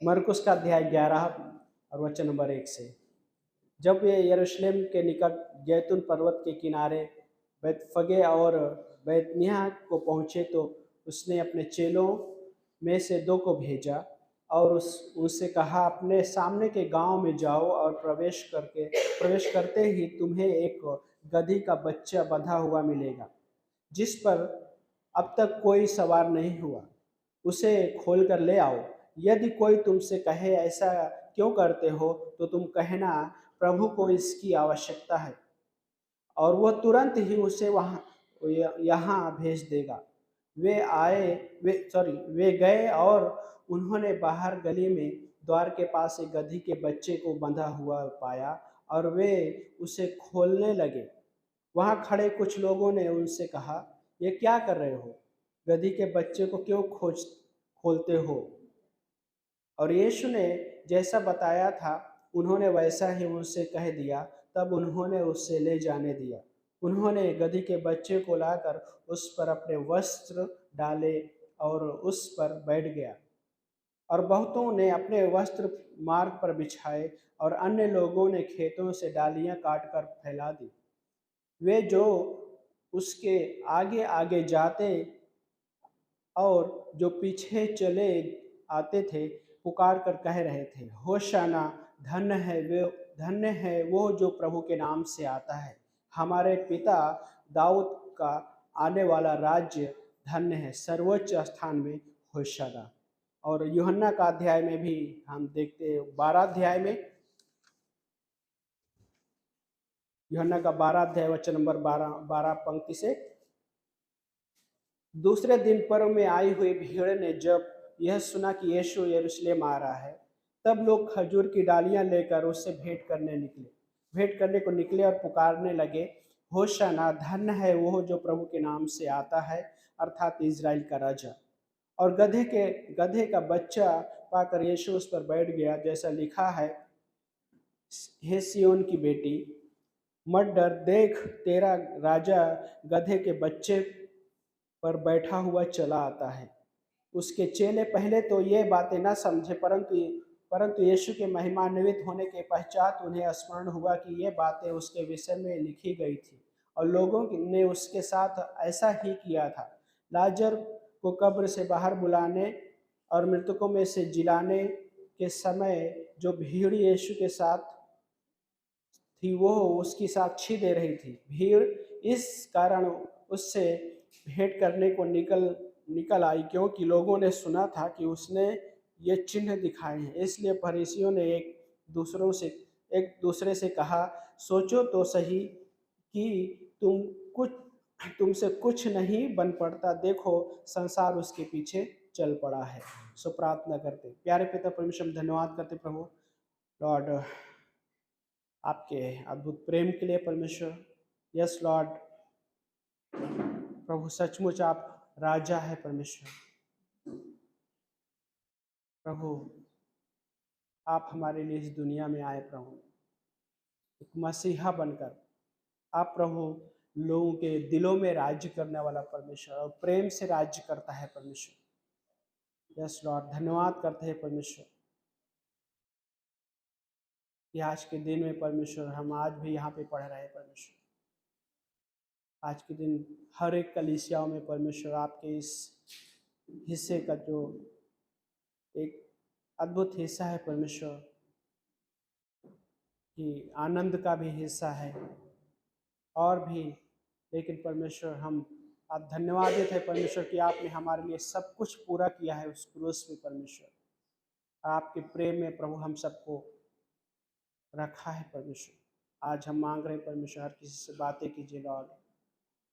मरकुस का अध्याय 11 और वचन नंबर 1 से। जब वे यरूशलेम के निकट जैतून पर्वत के किनारे बैतफगे और बैतनिय्याह को पहुँचे तो उसने अपने चेलों में से 2 को भेजा और उससे कहा, अपने सामने के गांव में जाओ और प्रवेश करते ही तुम्हें एक गदही का बच्चा बंधा हुआ मिलेगा, जिस पर अब तक कोई सवार नहीं हुआ। उसे खोल कर ले आओ। यदि कोई तुमसे कहे, ऐसा क्यों करते हो, तो तुम कहना, प्रभु को इसकी आवश्यकता है और वह तुरंत ही उसे यहाँ भेज देगा। वे गए और उन्होंने बाहर गली में द्वार के पास एक गदही के बच्चे को बंधा हुआ पाया और वे उसे खोलने लगे। वहाँ खड़े कुछ लोगों ने उनसे कहा, ये क्या कर रहे हो? गदही के बच्चे को क्यों खोलते हो? और यीशु ने जैसा बताया था उन्होंने वैसा ही उनसे कह दिया। तब उन्होंने उसे ले जाने दिया। उन्होंने गदही के बच्चे को लाकर उस पर अपने वस्त्र डाले और उस पर बैठ गया। और बहुतों ने अपने वस्त्र मार्ग पर बिछाए और अन्य लोगों ने खेतों से डालियां काटकर फैला दी। वे जो उसके आगे आगे जाते और जो पीछे चले आते थे, पुकार कर कह रहे थे, होशाना, धन्य है वो जो प्रभु के नाम से आता है। हमारे पिता दाऊद का आने वाला राज्य धन्य है। सर्वोच्च स्थान में होशाना। और यूहन्ना का अध्याय में भी हम देखते हैं, 12 अध्याय में, यूहन्ना का 12 अध्याय वचन नंबर 12 पंक्ति से। दूसरे दिन पर्व में आई हुई भीड़ ने जब यह सुना कि यीशु यरूशलेम आ रहा है, तब लोग खजूर की डालियां लेकर उससे भेंट करने को निकले और पुकारने लगे, होशाना, धन्य है वो जो प्रभु के नाम से आता है, अर्थात इजराइल का राजा। और गधे का बच्चा पाकर यीशु उस पर बैठ गया, जैसा लिखा है, हे सिय्योन की बेटी, मत डर, देख तेरा राजा गधे के बच्चे पर बैठा हुआ चला आता है। उसके चेले पहले तो ये बातें न समझे, परंतु यीशु के महिमान्वित होने के पश्चात उन्हें स्मरण हुआ कि ये बातें उसके विषय में लिखी गई थी और लोगों ने उसके साथ ऐसा ही किया था। लाजर को कब्र से बाहर बुलाने और मृतकों में से जिलाने के समय जो भीड़ यीशु के साथ थी, वो उसकी साक्षी दे रही थी। भीड़ इस कारण उससे भेंट करने को निकल आई, क्योंकि लोगों ने सुना था कि उसने ये चिन्ह दिखाए हैं। इसलिए फरीसियों ने एक दूसरे से कहा, सोचो तो सही कि तुमसे कुछ नहीं बन पड़ता। देखो, संसार उसके पीछे चल पड़ा है। सो प्रार्थना करते। प्यारे पिता परमेश्वर, धन्यवाद करते प्रभु लॉर्ड आपके अद्भुत प्रेम के लिए परमेश्वर। यस लॉर्ड, प्रभु सचमुच आप राजा है परमेश्वर। प्रभु आप हमारे लिए इस दुनिया में आए प्रभु, एक मसीहा बनकर। आप प्रभु लोगों के दिलों में राज्य करने वाला परमेश्वर और प्रेम से राज्य करता है परमेश्वर। यस लॉर्ड, धन्यवाद करते हैं परमेश्वर कि आज के दिन में परमेश्वर हम आज भी यहाँ पे पढ़ रहे हैं परमेश्वर। आज के दिन हर एक कलीसियाओं में परमेश्वर आपके इस हिस्से का जो एक अद्भुत हिस्सा है परमेश्वर, कि आनंद का भी हिस्सा है और भी, लेकिन परमेश्वर हम आप धन्यवादित है परमेश्वर कि आपने हमारे लिए सब कुछ पूरा किया है उस क्रूस में परमेश्वर। आपके प्रेम में प्रभु हम सबको रखा है परमेश्वर। आज हम मांग रहे हैं परमेश्वर, हर किसी से बातें कीजिए लॉर्ड,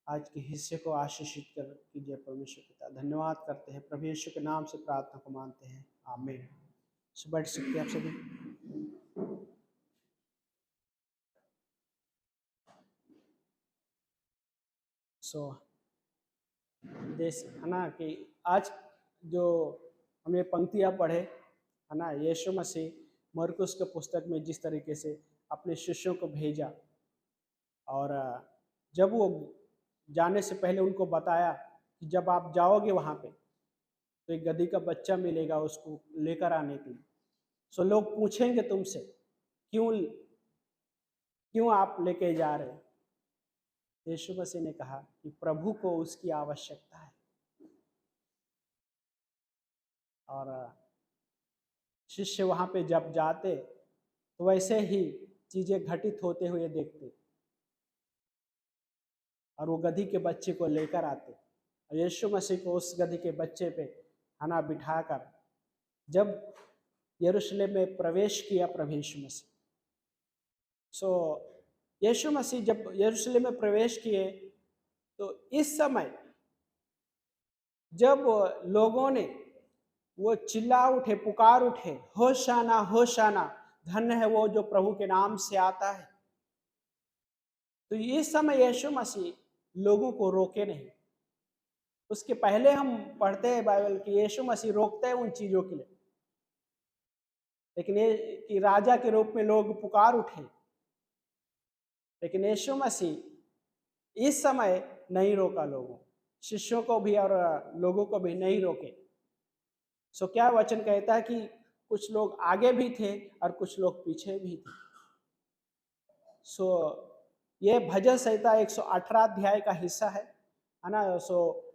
आज के हिस्से को आशीषित कर कीजिए परमेश्वर पिता। धन्यवाद करते हैं प्रभु यीशु के नाम से प्रार्थना को मानते हैं, आमीन। बैठ सकते हैं आप सभी। देश है ना कि आज जो हमें पंक्तियाँ पढ़े है ना, यीशु मसीह मरकुस के पुस्तक में जिस तरीके से अपने शिष्यों को भेजा और जब वो जाने से पहले उनको बताया कि जब आप जाओगे वहाँ पे तो एक गधी का बच्चा मिलेगा उसको लेकर आने के लिए। सो लोग पूछेंगे तुमसे, क्यों क्यों आप लेके जा रहे हो? यीशु मसीह ने कहा कि प्रभु को उसकी आवश्यकता है। और शिष्य वहां पे जब जाते तो वैसे ही चीजें घटित होते हुए देखते, और वो गधी के बच्चे को लेकर आते, और यीशु मसीह को उस गधी के बच्चे पे बिठाकर जब यरूशलेम में प्रवेश किया प्रभु यीशु मसीह। सो यीशु मसीह जब यरूशलेम में प्रवेश किए तो इस समय जब लोगों ने वो चिल्ला उठे, पुकार उठे, होशाना होशाना, धन्य है वो जो प्रभु के नाम से आता है, तो इस समय यीशु मसीह लोगों को रोके नहीं। उसके पहले हम पढ़ते हैं बाइबल कि यीशु मसीह रोकते हैं उन चीजों के लिए, लेकिन ये कि राजा के रूप में लोग पुकार उठे, लेकिन यीशु मसीह इस समय नहीं रोका लोगों, शिष्यों को भी और लोगों को भी नहीं रोके। सो क्या वचन कहता है कि कुछ लोग आगे भी थे और कुछ लोग पीछे भी थे। सो ये भजन संहिता 118 अध्याय का हिस्सा है ना। सो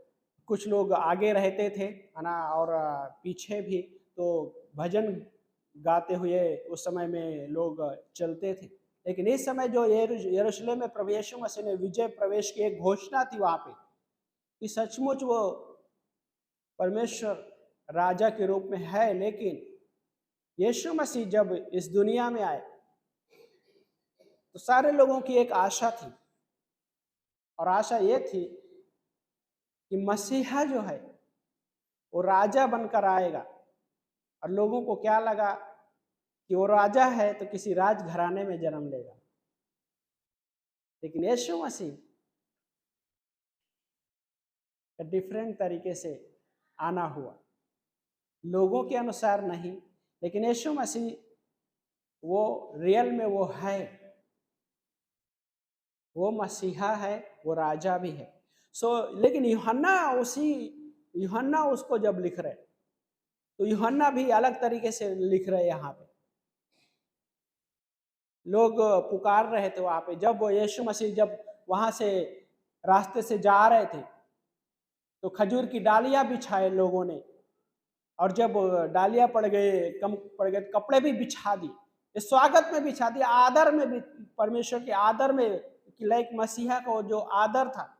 कुछ लोग आगे रहते थे है ना, और पीछे भी, तो भजन गाते हुए उस समय में लोग चलते थे। लेकिन इस समय जो यरूशलेम में प्रभु यीशु मसीह ने विजय प्रवेश की एक घोषणा थी वहां पे कि सचमुच वो परमेश्वर राजा के रूप में है। लेकिन यीशु मसीह जब इस दुनिया में आए तो सारे लोगों की एक आशा थी, और आशा ये थी कि मसीहा जो है वो राजा बनकर आएगा। और लोगों को क्या लगा कि वो राजा है तो किसी राजघराने में जन्म लेगा, लेकिन यीशु मसीह डिफरेंट तरीके से आना हुआ, लोगों के अनुसार नहीं, लेकिन यीशु मसीह वो रियल में वो है, वो मसीहा है, वो राजा भी है। लेकिन यूहन्ना उसको जब लिख रहे तो यूहन्ना भी अलग तरीके से लिख रहे। यहाँ पे लोग पुकार रहे थे वहां पे, जब यीशु मसीह जब वहां से रास्ते से जा रहे थे तो खजूर की डालियां बिछाए लोगों ने, और जब डालियां पड़ गए, कम पड़ गए, कपड़े भी बिछा दिए, स्वागत में बिछा दिए, आदर में भी, परमेश्वर के आदर में, लाइक मसीहा को जो आदर था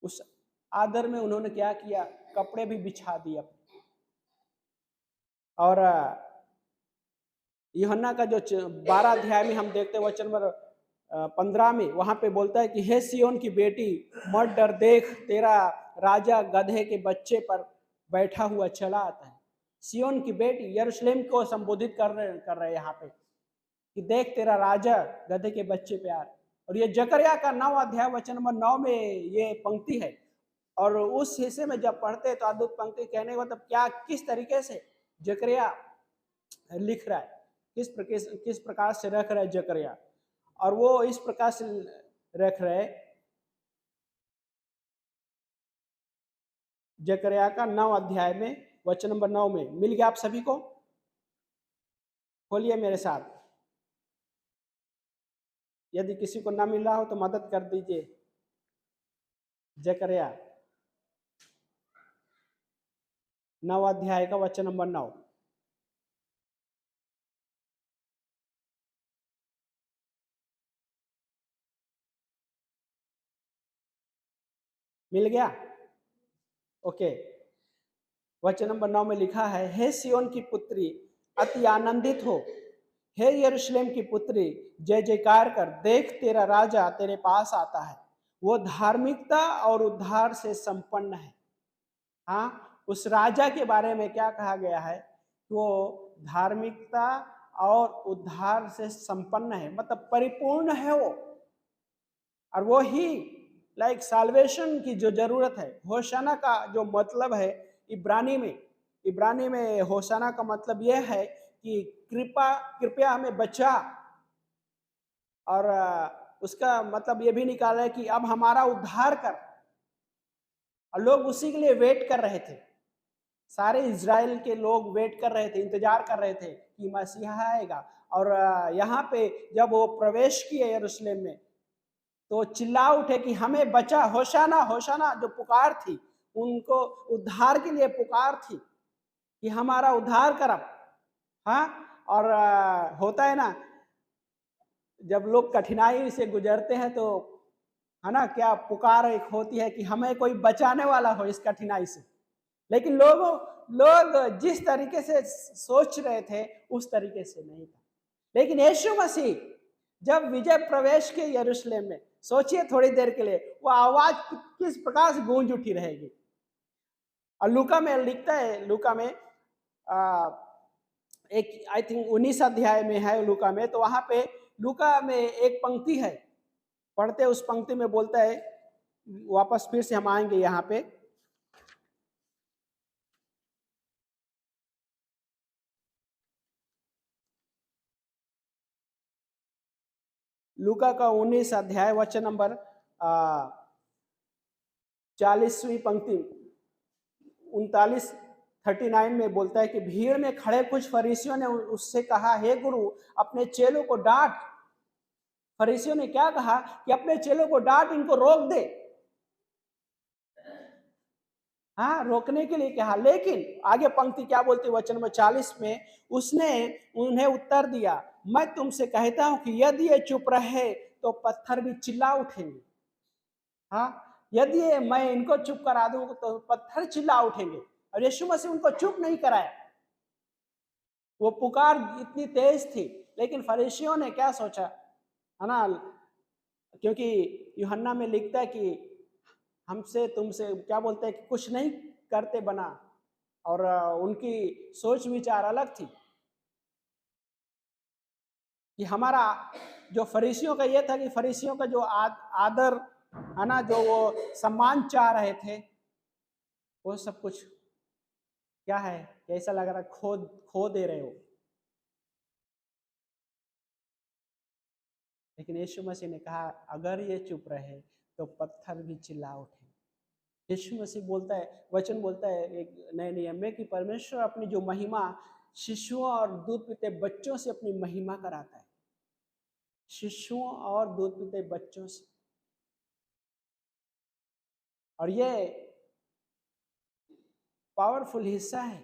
उस आदर में उन्होंने क्या किया, कपड़े भी बिछा दिए। और यूहन्ना का जो 12 अध्याय में हम देखते हैं वचन नंबर 15 में, वहां पे बोलता है कि हे सियोन की बेटी मत डर, देख तेरा राजा गधे के बच्चे पर बैठा हुआ चला आता है। सियोन की बेटी यरूशलेम को संबोधित कर रहे यहाँ पे कि देख तेरा राजा गधे के बच्चे पे आ रहा है। और ये जकरिया का 9 अध्याय वचन नंबर 9 में ये पंक्ति है। और उस हिस्से में जब पढ़ते तो अद्भुत पंक्ति कहने का मतलब क्या, किस तरीके से जकरिया लिख रहा है, किस प्रकार से रख रहा है जकरिया। और वो इस प्रकार से रख रहे, जकरिया का 9 अध्याय में वचन नंबर 9 में मिल गया आप सभी को? खोलिए मेरे साथ, यदि किसी को ना मिल रहा हो तो मदद कर दीजिए। जकरिया 9 अध्याय का वचन नंबर 9। मिल गया? ओके। वचन नंबर 9 में लिखा है, हे सियोन की पुत्री अति आनंदित हो, हे यरूशलेम की पुत्री जय जयकार कर, देख तेरा राजा तेरे पास आता है, वो धार्मिकता और उद्धार से संपन्न है। हाँ, उस राजा के बारे में क्या कहा गया है? वो धार्मिकता और उद्धार से संपन्न है, मतलब परिपूर्ण है वो। और वो ही लाइक साल्वेशन की जो जरूरत है, होशाना का जो मतलब है इब्रानी में होशाना का मतलब यह है कि कृपया हमें बचा। और उसका मतलब ये भी निकाला है कि अब हमारा उद्धार कर। और लोग उसी के लिए वेट कर रहे थे सारे इज़राइल के लोग वेट कर रहे थे, इंतजार कर रहे थे कि मसीहा आएगा। और यहाँ पे जब वो प्रवेश किए यरूशलेम में, तो चिल्ला उठे कि हमें बचा, होशाना होशाना, जो पुकार थी उनको उद्धार के लिए पुकार थी कि हमारा उद्धार करब। हाँ, और होता है ना, जब लोग कठिनाई से गुजरते हैं तो है ना, क्या पुकार एक होती है कि हमें कोई बचाने वाला हो इस कठिनाई से। लेकिन लोग जिस तरीके से सोच रहे थे उस तरीके से नहीं था। लेकिन यीशु मसीह जब विजय प्रवेश के यरूशलेम में, सोचिए थोड़ी देर के लिए वो आवाज किस प्रकार से गूंज उठी रहेगी। और लूका में लिखता है, लूका में एक आई थिंक 19 अध्याय में है लूका में, तो वहां पे लूका में एक पंक्ति है, पढ़ते उस पंक्ति में बोलता है, वापस फिर से हम आएंगे यहाँ पे। लूका का 19 अध्याय वचन नंबर 40वीं पंक्ति 39 में बोलता है कि भीड़ में खड़े कुछ फरीसियों ने उससे कहा, हे गुरु, अपने चेलों को डांट। फरीसियों ने क्या कहा कि अपने चेलों को डांट, इनको रोक दे। हाँ, रोकने के लिए कहा। लेकिन आगे पंक्ति क्या बोलती, वचन नंबर 40 में, उसने उन्हें उत्तर दिया, मैं तुमसे कहता हूं कि यदि ये चुप रहे तो पत्थर भी चिल्ला उठेंगे। हाँ, यदि मैं इनको चुप करा दूं तो पत्थर चिल्ला उठेंगे। और यीशु मसीह उनको चुप नहीं कराया। वो पुकार इतनी तेज थी, लेकिन फरीसियों ने क्या सोचा, है ना, क्योंकि यूहन्ना में लिखता है कि हमसे तुमसे क्या बोलते हैं कि कुछ नहीं करते बना। और उनकी सोच विचार अलग थी कि हमारा, जो फरीसियों का ये था कि फरीसियों का जो आदर है ना, जो वो सम्मान चाह रहे थे, वो सब कुछ क्या है, कैसा लग रहा, खो खो दे रहे हो। लेकिन यीशु मसीह ने कहा अगर ये चुप रहे तो पत्थर भी चिल्ला उठे। यीशु मसीह बोलता है, वचन बोलता है एक नए नियम में कि परमेश्वर अपनी जो महिमा शिशुओं और दूध पीते बच्चों से अपनी महिमा कराता है। शिशुओं और दूध पीते बच्चों से। और ये पावरफुल हिस्सा है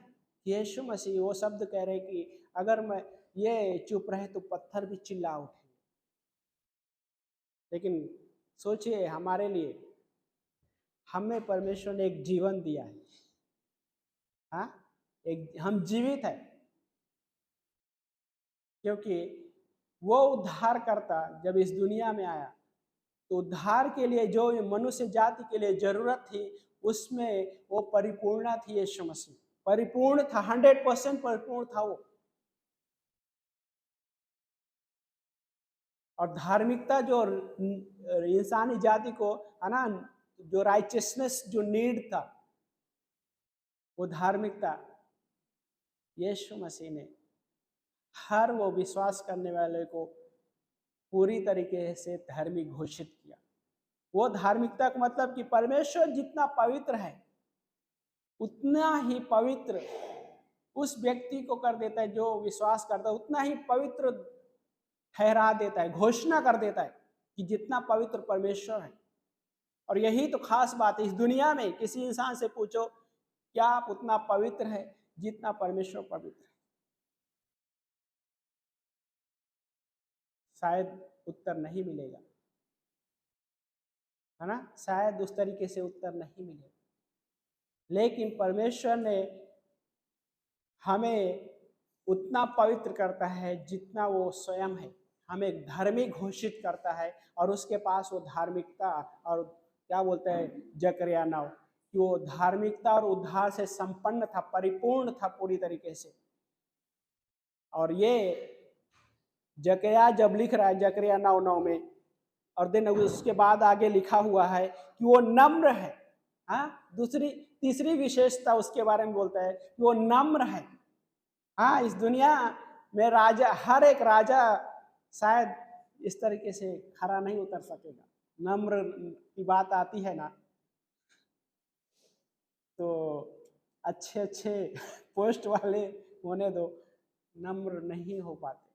कि यीशु मसीह वो शब्द कह रहे कि अगर मैं ये चुप रहे तो पत्थर भी चिल्ला उठे। लेकिन सोचिए, हमारे लिए, हमें परमेश्वर ने एक जीवन दिया है। हाँ, एक हम जीवित है क्योंकि वो उद्धार करता जब इस दुनिया में आया, तो उद्धार के लिए जो मनुष्य जाति के लिए जरूरत थी, उसमें वो परिपूर्ण थी। यीशु मसीह परिपूर्ण था, 100% परिपूर्ण था वो। और धार्मिकता जो इंसानी जाति को, है ना, जो राइचियसनेस जो नीड था, वो धार्मिकता यीशु मसीह ने हर वो विश्वास करने वाले को पूरी तरीके से धार्मिक घोषित किया। वो धार्मिकता का मतलब कि परमेश्वर जितना पवित्र है उतना ही पवित्र उस व्यक्ति को कर देता है जो विश्वास करता है, उतना ही पवित्र ठहरा देता है, घोषणा कर देता है कि जितना पवित्र परमेश्वर है। और यही तो खास बात है, इस दुनिया में किसी इंसान से पूछो क्या आप उतना पवित्र है जितना परमेश्वर पवित्र है, शायद उत्तर नहीं मिलेगा, है ना, शायद उस तरीके से उत्तर नहीं मिलेगा। लेकिन परमेश्वर ने हमें उतना पवित्र करता है जितना वो स्वयं है। हमें धार्मिक घोषित करता है और उसके पास वो धार्मिकता, और क्या बोलते हैं जकरिया 9, कि वो धार्मिकता और उद्धार से संपन्न था, परिपूर्ण था पूरी तरीके से। और ये जकरिया जब लिख रहा है जकरिया 9:9 में, और दिन उसके बाद आगे लिखा हुआ है कि वो नम्र है। हाँ, दूसरी तीसरी विशेषता उसके बारे में बोलता है कि वो नम्र है। हाँ, इस दुनिया में राजा, हर एक राजा शायद इस तरीके से खरा नहीं उतर सकेगा। नम्र की बात आती है ना, तो अच्छे अच्छे पोस्ट वाले होने दो, नम्र नहीं हो पाते।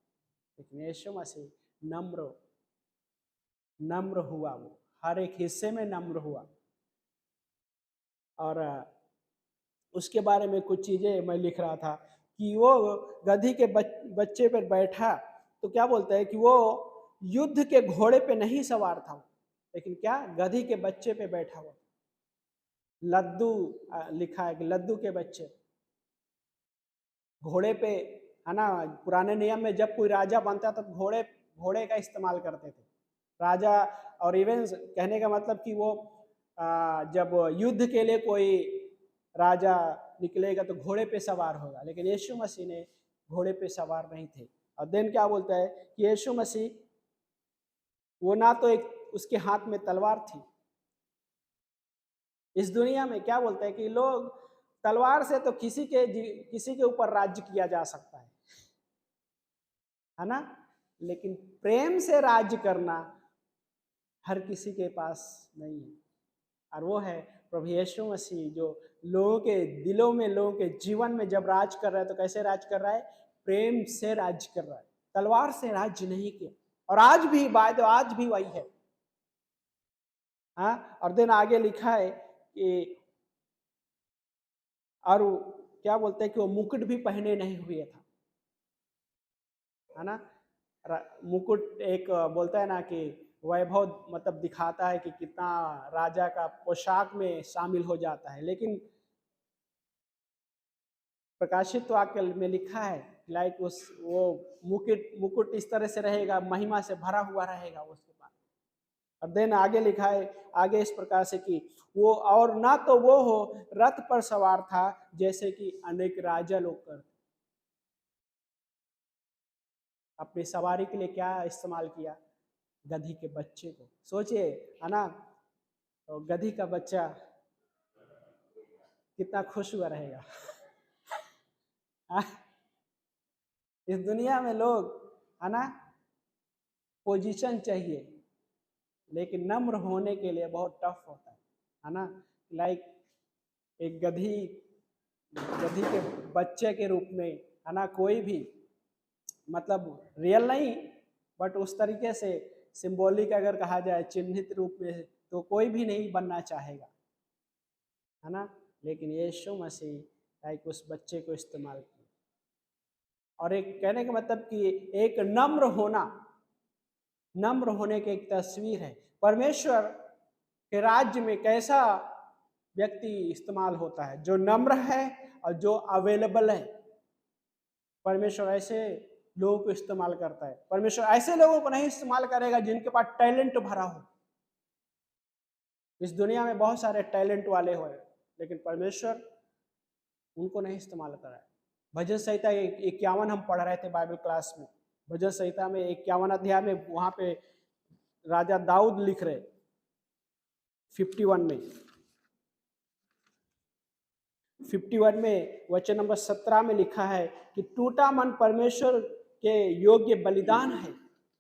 लेकिन यीशु मसीह नम्र नम्र हुआ, वो हर एक हिस्से में नम्र हुआ। और उसके बारे में कुछ चीज़ें मैं लिख रहा था कि वो गधी के बच्चे पर बैठा, तो क्या बोलता है कि वो युद्ध के घोड़े पे नहीं सवार था, लेकिन क्या गधी के बच्चे पे बैठा हुआ। लद्दू लिखा है कि लद्दू के बच्चे घोड़े पे, है ना। पुराने नियम में जब कोई राजा बनता तो घोड़े घोड़े का इस्तेमाल करते थे राजा। और इवन कहने का मतलब कि वो जब युद्ध के लिए कोई राजा निकलेगा तो घोड़े पे सवार होगा, लेकिन यीशु मसीह ने घोड़े पे सवार नहीं थे। और देन क्या बोलता है कि यीशु मसीह वो ना तो एक उसके हाथ में तलवार थी। इस दुनिया में क्या बोलता है कि लोग तलवार से तो किसी के ऊपर राज्य किया जा सकता है ना, लेकिन प्रेम से राज्य करना हर किसी के पास नहीं है। और वो है प्रभु यीशु मसीह, जो लोगों के दिलों में, लोगों के जीवन में जब राज कर रहा है तो कैसे राज कर रहा है? प्रेम से राज कर रहा है, तलवार से राज्य नहीं किया। और आज भी बात, आज भी वही है। हाँ, और दिन आगे लिखा है कि और क्या बोलते हैं कि वो मुकुट भी पहने नहीं हुए था, है ना। मुकुट एक बोलता है ना कि वैभव मतलब दिखाता है कि कितना राजा का पोशाक में शामिल हो जाता है, लेकिन प्रकाशित वाक्य में लिखा है लाइक उस वो मुकुट इस तरह से रहेगा, महिमा से भरा हुआ रहेगा उसके पास। और देन आगे लिखा है, आगे इस प्रकार से कि वो और ना तो वो हो रथ पर सवार था जैसे कि अनेक राजा लोग करते। अपनी सवारी के लिए क्या इस्तेमाल किया? गधी के बच्चे को। सोचिए, है ना, तो गधी का बच्चा कितना खुश हुआ रहेगा। इस दुनिया में लोग, है ना, पोजीशन चाहिए, लेकिन नम्र होने के लिए बहुत टफ होता है ना। लाइक एक गधी के बच्चे के रूप में, है ना, कोई भी मतलब रियल नहीं बट उस तरीके से सिंबॉलिक अगर कहा जाए, चिन्हित रूप में, तो कोई भी नहीं बनना चाहेगा, है ना। लेकिन यीशु मसीह लाइक उस बच्चे को इस्तेमाल किया। और एक कहने का मतलब कि एक नम्र होने की एक तस्वीर है। परमेश्वर के राज्य में कैसा व्यक्ति इस्तेमाल होता है? जो नम्र है और जो अवेलेबल है। परमेश्वर ऐसे लोगों को इस्तेमाल करता है। परमेश्वर ऐसे लोगों को नहीं इस्तेमाल करेगा जिनके पास टैलेंट भरा हो। इस दुनिया में बहुत सारे टैलेंट वाले हुए, लेकिन परमेश्वर उनको नहीं इस्तेमाल करा है। भजन संहिता 51 हम पढ़ रहे थे बाइबल क्लास में। भजन संहिता में 51 अध्याय में वहां पे राजा दाऊद लिख रहे 51 में वचन नंबर 17 में लिखा है कि टूटा मन परमेश्वर के योग्य बलिदान है।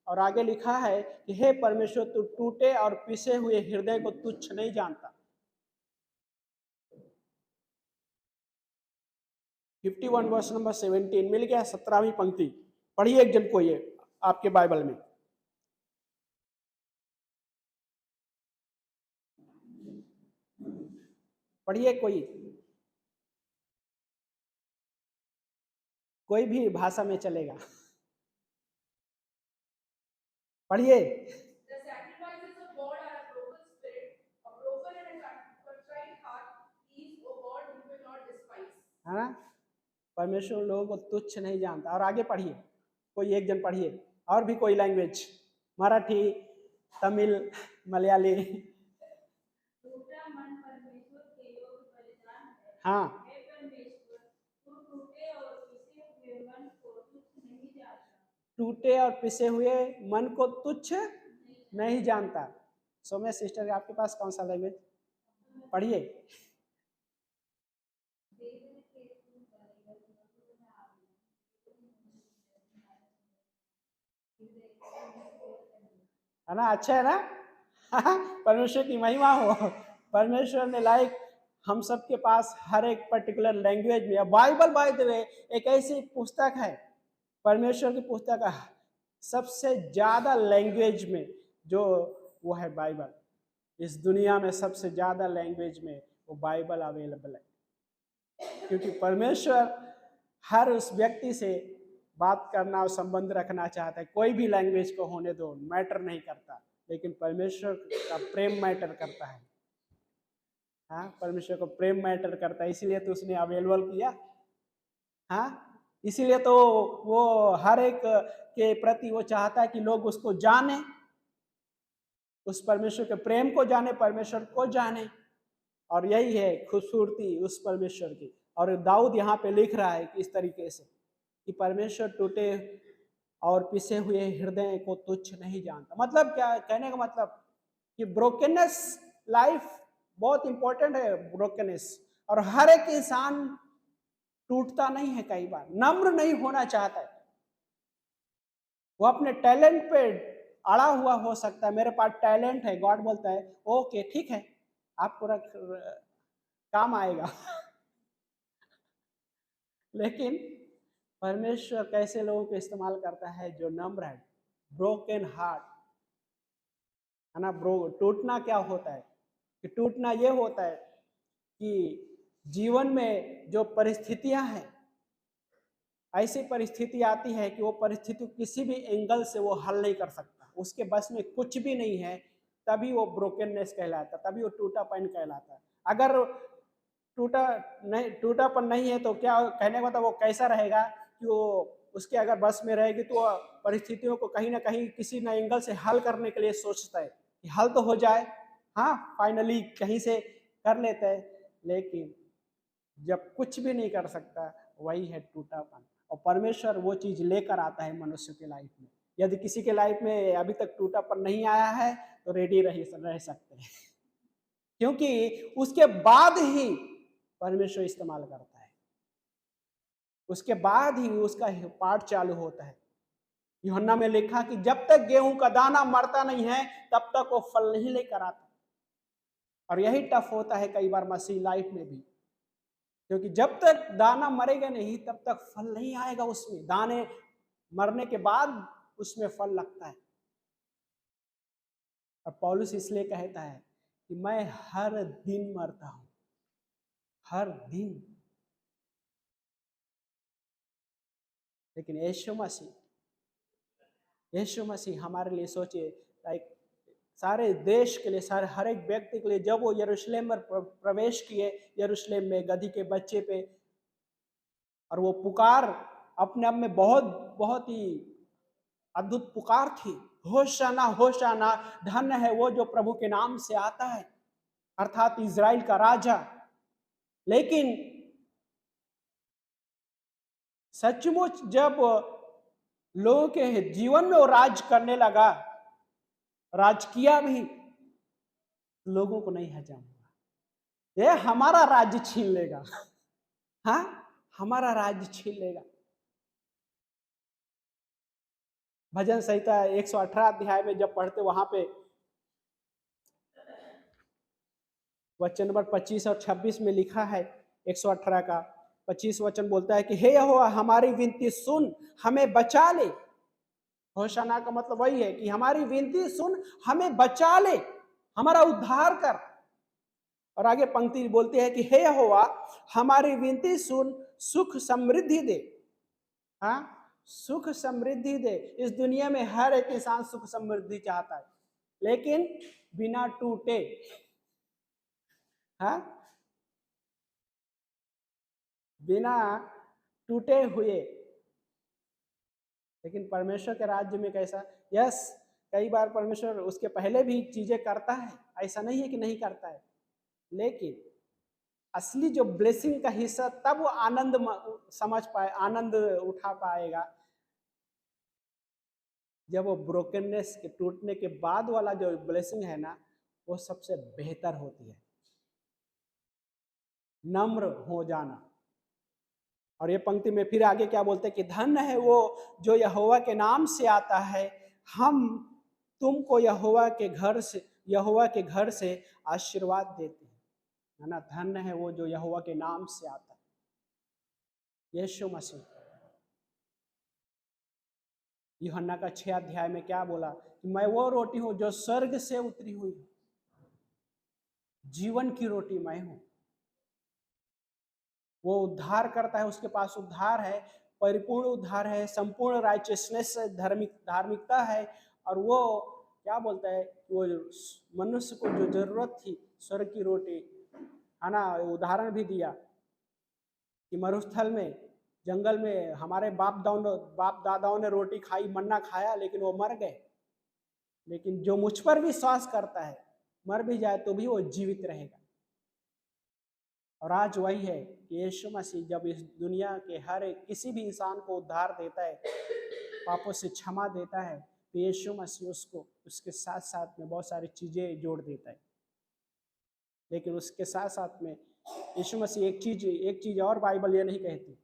और आगे लिखा है कि हे परमेश्वर, तू टूटे और पिसे हुए हृदय को तुच्छ नहीं जानता। 51 वर्ष नंबर 17 मिल गया, 17वीं पंक्ति पढ़िए एक जन को, ये आपके बाइबल में पढ़िए, कोई भी भाषा में चलेगा, पढ़िए। है ना, परमेश्वर लोगों को तुच्छ नहीं जानता। और आगे पढ़िए, कोई एक जन पढ़िए, और भी कोई लैंग्वेज, मराठी, तमिल, मलयाली। हाँ, टूटे और पिसे हुए मन को तुच्छ नहीं जानता। सौम्या सिस्टर, आपके पास कौन सा लैंग्वेज? पढ़िए। है ना, अच्छा है ना। परमेश्वर की महिमा हो। परमेश्वर ने लाइक हम सबके पास हर एक पर्टिकुलर लैंग्वेज में, बाइबल बाय द वे एक ऐसी पुस्तक है, परमेश्वर की पुस्तक है, सबसे ज्यादा लैंग्वेज में जो वो है बाइबल। इस दुनिया में सबसे ज्यादा लैंग्वेज में वो बाइबल अवेलेबल है, क्योंकि परमेश्वर हर उस व्यक्ति से बात करना और संबंध रखना चाहता है। कोई भी लैंग्वेज को होने दो, मैटर नहीं करता, लेकिन परमेश्वर का प्रेम मैटर करता है। हाँ, परमेश्वर को प्रेम मैटर करता है, इसीलिए तो उसने अवेलेबल किया। हाँ, इसीलिए तो वो हर एक के प्रति वो चाहता है कि लोग उसको जाने, उस परमेश्वर के प्रेम को जाने, परमेश्वर को जाने। और यही है खूबसूरती उस परमेश्वर की। और दाऊद यहाँ पे लिख रहा है कि इस तरीके से कि परमेश्वर टूटे और पिसे हुए हृदय को तुच्छ नहीं जानता। मतलब क्या कहने का मतलब कि ब्रोकननेस, लाइफ बहुत इंपॉर्टेंट है, ब्रोकननेस। और हर एक इंसान टूटता नहीं है, कई बार नम्र नहीं होना चाहता है, वो अपने टैलेंट पे अड़ा हुआ हो सकता है। मेरे पास टैलेंट है, गॉड बोलता है ओके ठीक है, आपको काम आएगा लेकिन परमेश्वर कैसे लोगों को इस्तेमाल करता है? जो नम्र है, ब्रोकन हार्ट, है ना। टूटना क्या होता है? कि टूटना ये होता है कि जीवन में जो परिस्थितियां हैं, ऐसी परिस्थिति आती है कि वो परिस्थिति किसी भी एंगल से वो हल नहीं कर सकता, उसके बस में कुछ भी नहीं है, तभी वो ब्रोकननेस कहलाता, तभी वो टूटापन कहलाता है। अगर टूटापन नहीं है तो क्या कहने का मतलब वो कैसा रहेगा कि वो उसके अगर बस में रहेगी तो वो परिस्थितियों को कहीं ना कहीं किसी न एंगल से हल करने के लिए सोचता है कि हल तो हो जाए, हाँ फाइनली कहीं से कर लेता है। लेकिन जब कुछ भी नहीं कर सकता, वही है टूटापन। और परमेश्वर वो चीज लेकर आता है मनुष्य के लाइफ में। यदि किसी के लाइफ में अभी तक टूटापन नहीं आया है तो रेडी रह सकते हैं क्योंकि उसके बाद ही परमेश्वर इस्तेमाल करता है, उसके बाद ही उसका पार्ट चालू होता है। यूहन्ना में लिखा कि जब तक गेहूं का दाना मरता नहीं है तब तक वो फल नहीं लेकर आता। और यही टफ होता है कई बार मसीह लाइफ में भी, क्योंकि जब तक दाना मरेगा नहीं तब तक फल नहीं आएगा उसमें। दाने मरने के बाद उसमें फल लगता है। और पौलुस इसलिए कहता है कि मैं हर दिन मरता हूं, हर दिन। लेकिन यीशु मसीह हमारे लिए सोचिए, लाइक सारे देश के लिए, सारे हर एक व्यक्ति के लिए, जब वो यरूशलेम में प्रवेश किए, यरूशलेम में गधी के बच्चे पे, और वो पुकार अपने आप में बहुत बहुत ही अद्भुत पुकार थी, होशाना होशाना, धन्य है वो जो प्रभु के नाम से आता है, अर्थात इजराइल का राजा। लेकिन सचमुच जब लोगों के जीवन में वो राज करने लगा, राज किया भी, लोगों को नहीं हजम हुआ। ये हमारा राज्य छीन लेगा, हाँ हमारा राज्य छीन लेगा। भजन संहिता 118 अध्याय में जब पढ़ते, वहां पे वचन नंबर 25 और 26 में लिखा है, 118 का 25 वचन बोलता है कि हे यहोवा हमारी विनती सुन, हमें बचा ले। होशाना का मतलब वही है कि हमारी विनती सुन, हमें बचा ले, हमारा उद्धार कर। और आगे पंक्ति बोलते हैं कि हे यहोवा हमारी विनती सुन, सुख समृद्धि दे। हाँ, सुख समृद्धि दे। इस दुनिया में हर एक इंसान सुख समृद्धि चाहता है, लेकिन बिना टूटे। हाँ, बिना टूटे हुए। लेकिन परमेश्वर के राज्य में कैसा? यस, कई बार परमेश्वर उसके पहले भी चीजें करता है, ऐसा नहीं है कि नहीं करता है, लेकिन असली जो ब्लेसिंग का हिस्सा तब वो आनंद समझ पाए, आनंद उठा पाएगा जब वो ब्रोकननेस के, टूटने के बाद वाला जो ब्लेसिंग है ना, वो सबसे बेहतर होती है, नम्र हो जाना। और ये पंक्ति में फिर आगे क्या बोलते हैं कि धन्य है वो जो यहोवा के नाम से आता है, हम तुमको यहोवा के घर से आशीर्वाद देते हैं। है ना। धन्य है वो जो यहोवा के नाम से आता है, यीशु मसीह। यूहन्ना का 6 अध्याय में क्या बोला कि मैं वो रोटी हूं जो स्वर्ग से उतरी हुई हूं, जीवन की रोटी मैं हूं। वो उद्धार करता है, उसके पास उद्धार है, परिपूर्ण उद्धार है, संपूर्ण राइचियसनेस धार्मिकता है। और वो क्या बोलता है, वो मनुष्य को जो जरूरत थी स्वर्ग की रोटी, है ना, उदाहरण भी दिया कि मरुस्थल में, जंगल में हमारे बाप दादाओं ने रोटी खाई, मन्ना खाया, लेकिन वो मर गए। लेकिन जो मुझ पर विश्वास करता है, मर भी जाए तो भी वो जीवित रहेगा। और आज वही है कि यीशु मसीह जब इस दुनिया के हर एक किसी भी इंसान को उद्धार देता है, पापों से क्षमा देता है, तो यीशु मसीह उसको उसके साथ साथ में बहुत सारी चीजें जोड़ देता है। लेकिन उसके साथ साथ में यीशु मसीह एक चीज और बाइबल ये नहीं कहती।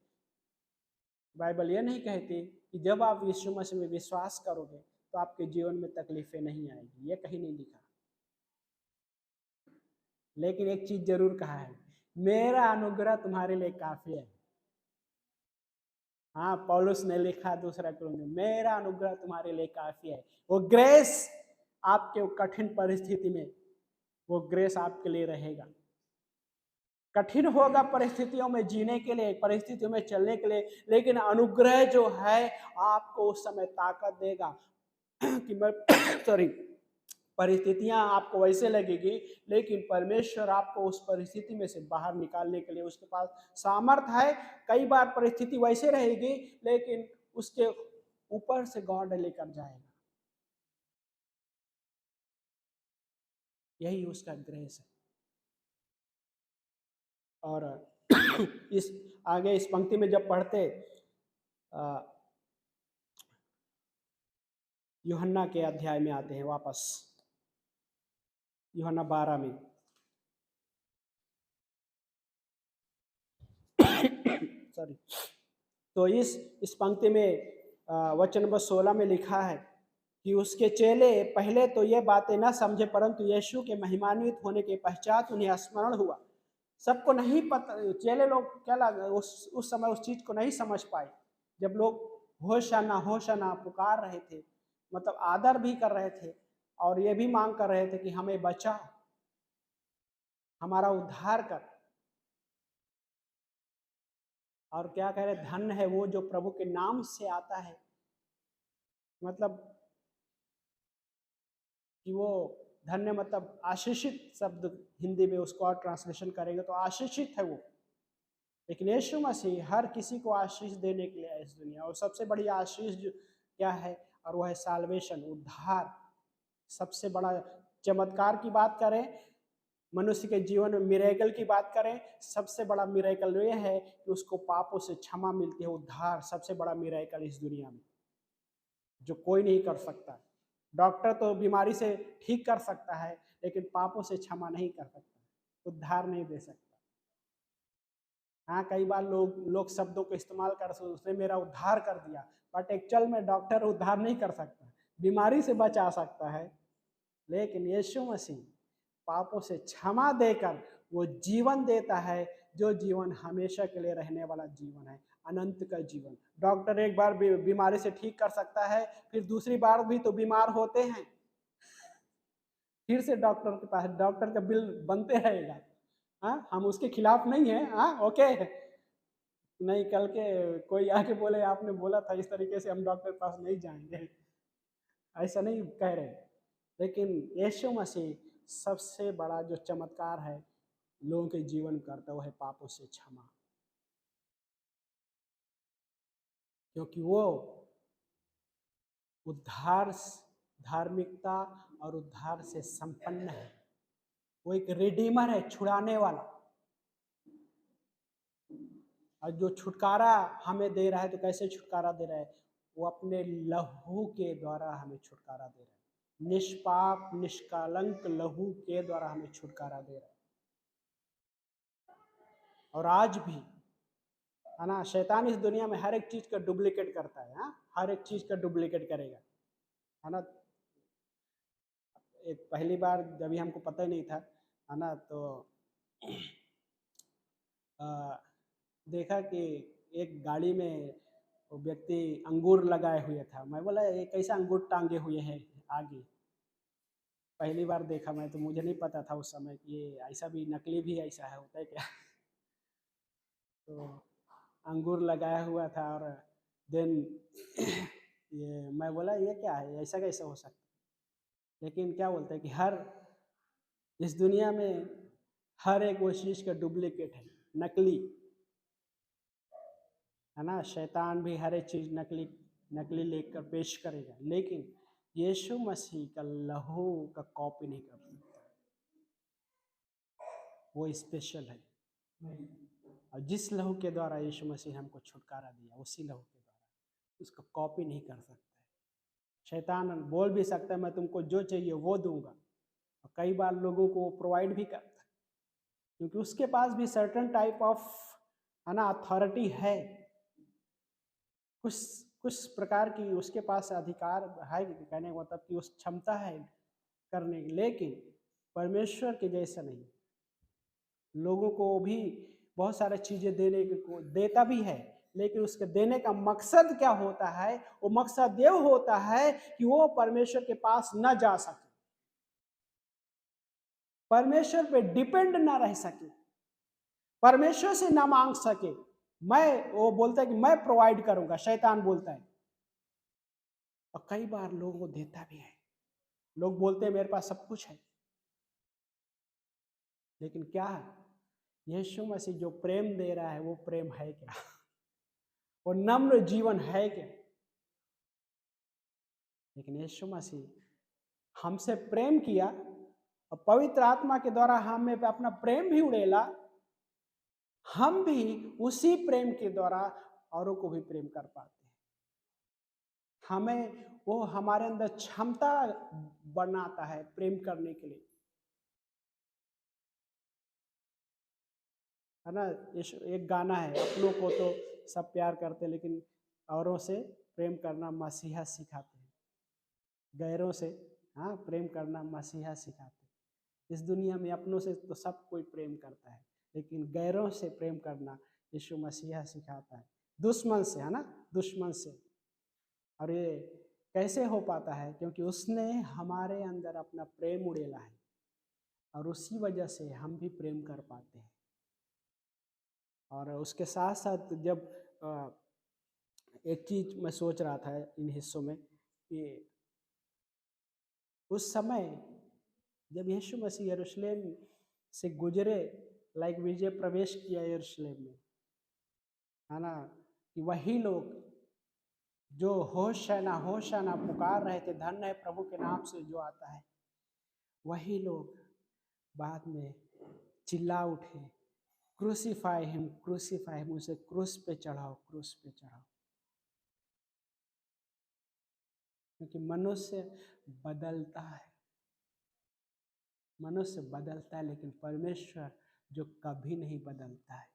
बाइबल ये नहीं कहती कि जब आप यीशु मसीह में विश्वास करोगे तो आपके जीवन में तकलीफें नहीं आएगी, ये कहीं नहीं लिखा। लेकिन एक चीज जरूर कहा है, मेरा अनुग्रह तुम्हारे लिए काफी है। हाँ, पौलुस ने लिखा दूसरा कुरिन्थियों, मेरा अनुग्रह तुम्हारे लिए काफी है। वो ग्रेस आपके कठिन परिस्थिति में, वो ग्रेस आपके लिए रहेगा। कठिन होगा परिस्थितियों में जीने के लिए, परिस्थितियों में चलने के लिए, लेकिन अनुग्रह जो है आपको उस समय ताकत देगा कि मैं सॉरी, परिस्थितियां आपको वैसे लगेगी, लेकिन परमेश्वर आपको उस परिस्थिति में से बाहर निकालने के लिए उसके पास सामर्थ है। कई बार परिस्थिति वैसे रहेगी, लेकिन उसके ऊपर से गॉड लेकर जाएगा। यही उसका ग्रेस है। और इस आगे इस पंक्ति में जब पढ़ते यूहन्ना के अध्याय में आते हैं वापस, यूहन्ना 12 में सॉरी, तो इस पंक्ति में वचन नंबर 16 में लिखा है कि उसके चेले पहले तो ये बातें न समझे, परंतु यीशु के महिमान्वित होने के पश्चात उन्हें स्मरण हुआ। सबको नहीं पता, चेले लोग क्या लगा उस समय उस चीज को नहीं समझ पाए। जब लोग होशाना होशाना पुकार रहे थे, मतलब आदर भी कर रहे थे और ये भी मांग कर रहे थे कि हमें बचा, हमारा उद्धार कर। और क्या कह रहे, धन्य है वो जो प्रभु के नाम से आता है। मतलब कि वो धन्य मतलब आशीषित शब्द, हिंदी में उसको और ट्रांसलेशन करेंगे तो आशीषित है वो। लेकिन यीशु मसीह हर किसी को आशीष देने के लिए आए इस दुनिया, और सबसे बड़ी आशीष जो क्या है, और वह है साल्वेशन, उद्धार। सबसे बड़ा चमत्कार की बात करें, मनुष्य के जीवन में मिरेकल की बात करें, सबसे बड़ा मिरेकल ये है कि उसको पापों से क्षमा मिलती है, उद्धार। सबसे बड़ा मिरेकल इस दुनिया में जो कोई नहीं कर सकता। डॉक्टर तो बीमारी से ठीक कर सकता है, लेकिन पापों से क्षमा नहीं कर सकता, उद्धार नहीं दे सकता। हाँ, कई बार लोग शब्दों को इस्तेमाल कर सकते, उसने मेरा उद्धार कर दिया, बट एक्चुअल में डॉक्टर उद्धार नहीं कर सकता, बीमारी से बचा सकता है। लेकिन यीशु मसीह पापों से क्षमा देकर वो जीवन देता है, जो जीवन हमेशा के लिए रहने वाला जीवन है, अनंत का जीवन। डॉक्टर एक बार बीमारी से ठीक कर सकता है, फिर दूसरी बार भी तो बीमार होते हैं, फिर से डॉक्टर के पास, डॉक्टर का बिल बनते रहेगा। हाँ, हम उसके खिलाफ नहीं है, हाँ ओके, नहीं कल के कोई आके बोले आपने बोला था इस तरीके से, हम डॉक्टर के पास नहीं जाएंगे, ऐसा नहीं कह रहे। लेकिन यीशु मसीह सबसे बड़ा जो चमत्कार है लोगों के जीवन करता, वो है पापों से क्षमा। क्योंकि वो उद्धार, धार्मिकता और उद्धार से संपन्न है। वो एक रिडीमर है, छुड़ाने वाला। और जो छुटकारा हमें दे रहा है, तो कैसे छुटकारा दे रहा है, वो अपने लहू के द्वारा हमें छुटकारा दे रहा है। निष्पाप निष्कलंक लहू के द्वारा हमें छुटकारा दे रहा है। और आज भी है ना, शैतान इस दुनिया में हर एक चीज का डुप्लीकेट करता है। हाँ, हर एक चीज का डुप्लीकेट करेगा, है ना। एक पहली बार जब हमको पता ही नहीं था, है ना, तो अ, देखा कि एक गाड़ी में वो व्यक्ति अंगूर लगाए हुए था। मैं बोला ये कैसा अंगूर टांगे हुए हैं आगे। पहली बार देखा मैं, तो मुझे नहीं पता था उस समय कि ये ऐसा भी नकली भी ऐसा है, होता है क्या। तो अंगूर लगाया हुआ था और देन ये मैं बोला ये क्या है, ऐसा कैसे हो सकता है। लेकिन क्या बोलते हैं कि हर इस दुनिया में हर एक वो चीज़ का डुप्लीकेट है, नकली है ना। शैतान भी हर एक चीज़ नकली नकली लेकर पेश करेगा, लेकिन यीशु मसीह का लहू का कॉपी नहीं कर सकता। वो स्पेशल है, और जिस लहू के द्वारा यीशु मसीह हमको छुटकारा दिया, उसी लहू के द्वारा उसको कॉपी नहीं कर सकता है। शैतान बोल भी सकता है मैं तुमको जो चाहिए वो दूंगा, और कई बार लोगों को वो प्रोवाइड भी करता है, क्योंकि उसके पास भी सर्टन टाइप ऑफ है ना अथॉरिटी है। कुछ कुछ प्रकार की उसके पास अधिकार है, कहने का मतलब कि उस क्षमता है करने की, लेकिन परमेश्वर के जैसा नहीं। लोगों को भी बहुत सारी चीजें देने को देता भी है, लेकिन उसके देने का मकसद क्या होता है, वो मकसद ये होता है कि वो परमेश्वर के पास न जा सके, परमेश्वर पे डिपेंड ना रह सके, परमेश्वर से ना मांग सके। वो बोलता है कि मैं प्रोवाइड करूंगा, शैतान बोलता है। और कई बार लोगों को देता भी है, लोग बोलते हैं मेरे पास सब कुछ है, लेकिन क्या है यीशु मसीह जो प्रेम दे रहा है वो प्रेम है क्या, वो नम्र जीवन है क्या। लेकिन यीशु मसीह हमसे प्रेम किया और पवित्र आत्मा के द्वारा हमें पे अपना प्रेम भी उड़ेला, हम भी उसी प्रेम के द्वारा औरों को भी प्रेम कर पाते हैं। हमें वो हमारे अंदर क्षमता बनाता है प्रेम करने के लिए, है ना। एक गाना है, अपनों को तो सब प्यार करते लेकिन औरों से प्रेम करना मसीहा सिखाते हैं, गैरों से हाँ प्रेम करना मसीहा सिखाते हैं। इस दुनिया में अपनों से तो सब कोई प्रेम करता है, लेकिन गैरों से प्रेम करना यीशु मसीहा सिखाता है, दुश्मन से, है ना, दुश्मन से। और ये कैसे हो पाता है, क्योंकि उसने हमारे अंदर अपना प्रेम उड़ेला है, और उसी वजह से हम भी प्रेम कर पाते हैं। और उसके साथ साथ जब एक चीज मैं सोच रहा था इन हिस्सों में कि उस समय जब यीशु मसीह यरूशलेम से गुजरे, लाइक विजय प्रवेश किया यरूशलेम में, है ना, कि वही लोग जो होशाना पुकार रहे थे, धन्य है प्रभु के नाम से जो आता है, वही लोग बाद में चिल्ला उठे, क्रूसीफाई हिम, उसे क्रूस पे चढ़ाओ, क्रूस पे चढ़ाओ। क्योंकि मनुष्य बदलता है, मनुष्य बदलता है, लेकिन परमेश्वर जो कभी नहीं बदलता है,